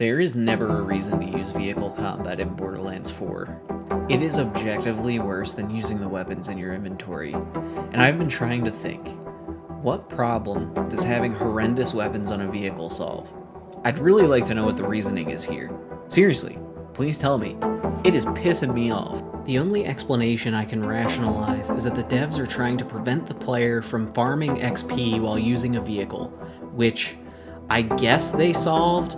There is never a reason to use vehicle combat in Borderlands 4. It is objectively worse than using the weapons in your inventory, and I've been trying to think, what problem does having horrendous weapons on a vehicle solve? I'd really like to know what the reasoning is here. Seriously, please tell me. It is pissing me off. The only explanation I can rationalize is that the devs are trying to prevent the player from farming XP while using a vehicle, which I guess they solved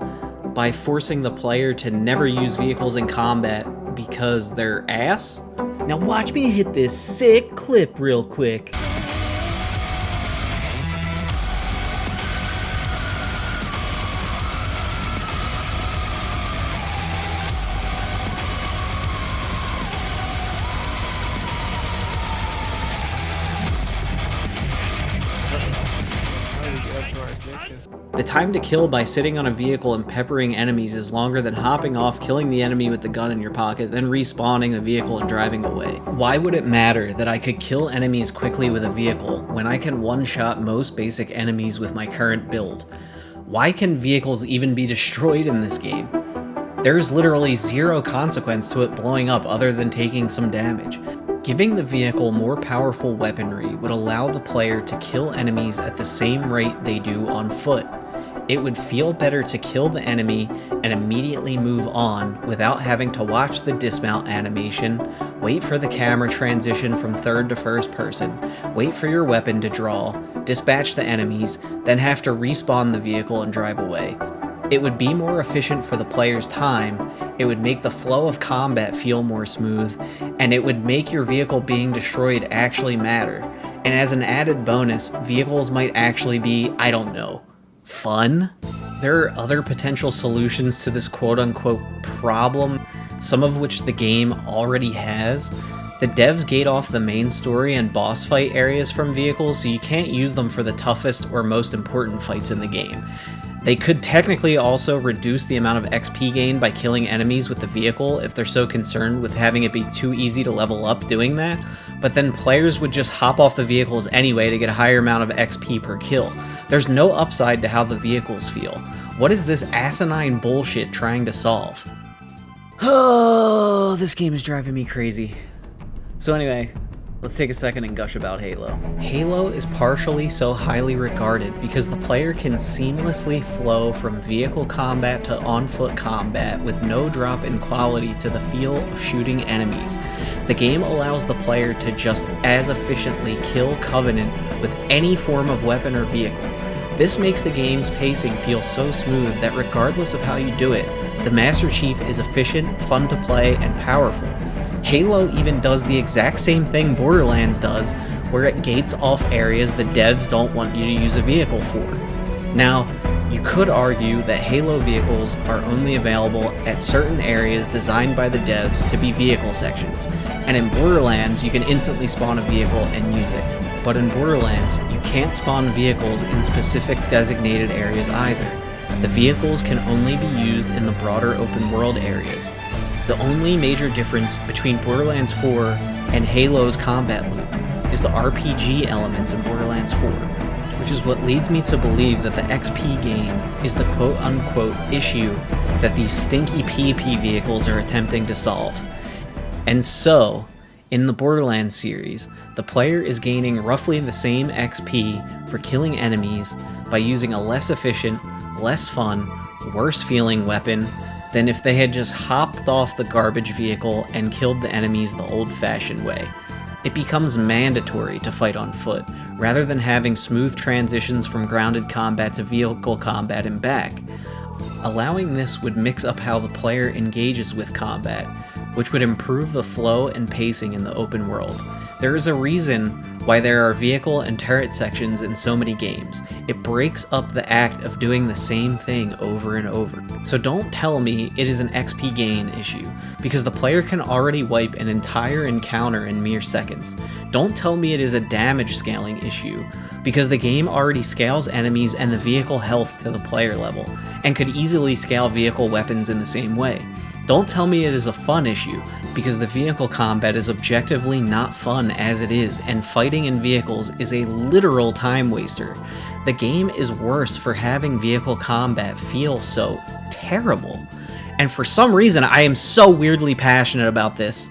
by forcing the player to never use vehicles in combat because they're ass? Now watch me hit this sick clip real quick. The time to kill by sitting on a vehicle and peppering enemies is longer than hopping off, killing the enemy with the gun in your pocket, then respawning the vehicle and driving away. Why would it matter that I could kill enemies quickly with a vehicle when I can one-shot most basic enemies with my current build? Why can vehicles even be destroyed in this game? There's literally zero consequence to it blowing up other than taking some damage. Giving the vehicle more powerful weaponry would allow the player to kill enemies at the same rate they do on foot. It would feel better to kill the enemy and immediately move on without having to watch the dismount animation, wait for the camera transition from third to first person, wait for your weapon to draw, dispatch the enemies, then have to respawn the vehicle and drive away. It would be more efficient for the player's time, it would make the flow of combat feel more smooth, and it would make your vehicle being destroyed actually matter. And as an added bonus, vehicles might actually be, I don't know, fun? There are other potential solutions to this quote-unquote problem, some of which the game already has. The devs gate off the main story and boss fight areas from vehicles, so you can't use them for the toughest or most important fights in the game. They could technically also reduce the amount of XP gained by killing enemies with the vehicle if they're so concerned with having it be too easy to level up doing that, but then players would just hop off the vehicles anyway to get a higher amount of XP per kill. There's no upside to how the vehicles feel. What is this asinine bullshit trying to solve? Oh, this game is driving me crazy. So anyway, let's take a second and gush about Halo. Halo is partially so highly regarded because the player can seamlessly flow from vehicle combat to on-foot combat with no drop in quality to the feel of shooting enemies. The game allows the player to just as efficiently kill Covenant with any form of weapon or vehicle. This makes the game's pacing feel so smooth that regardless of how you do it, the Master Chief is efficient, fun to play, and powerful. Halo even does the exact same thing Borderlands does, where it gates off areas the devs don't want you to use a vehicle for. Now, you could argue that Halo vehicles are only available at certain areas designed by the devs to be vehicle sections, and in Borderlands you can instantly spawn a vehicle and use it. But in Borderlands, you can't spawn vehicles in specific designated areas either. The vehicles can only be used in the broader open world areas. The only major difference between Borderlands 4 and Halo's combat loop is the RPG elements in Borderlands 4, which is what leads me to believe that the XP gain is the quote-unquote issue that these stinky PvP vehicles are attempting to solve. And so, in the Borderlands series, the player is gaining roughly the same XP for killing enemies by using a less efficient, less fun, worse feeling weapon than if they had just hopped off the garbage vehicle and killed the enemies the old-fashioned way. It becomes mandatory to fight on foot, rather than having smooth transitions from grounded combat to vehicle combat and back. Allowing this would mix up how the player engages with combat, which would improve the flow and pacing in the open world. There is a reason why there are vehicle and turret sections in so many games. It breaks up the act of doing the same thing over and over. So don't tell me it is an XP gain issue, because the player can already wipe an entire encounter in mere seconds. Don't tell me it is a damage scaling issue, because the game already scales enemies and the vehicle health to the player level, and could easily scale vehicle weapons in the same way. Don't tell me it is a fun issue, because the vehicle combat is objectively not fun as it is, and fighting in vehicles is a literal time waster. the game is worse for having vehicle combat feel so terrible. And for some reason, I am so weirdly passionate about this.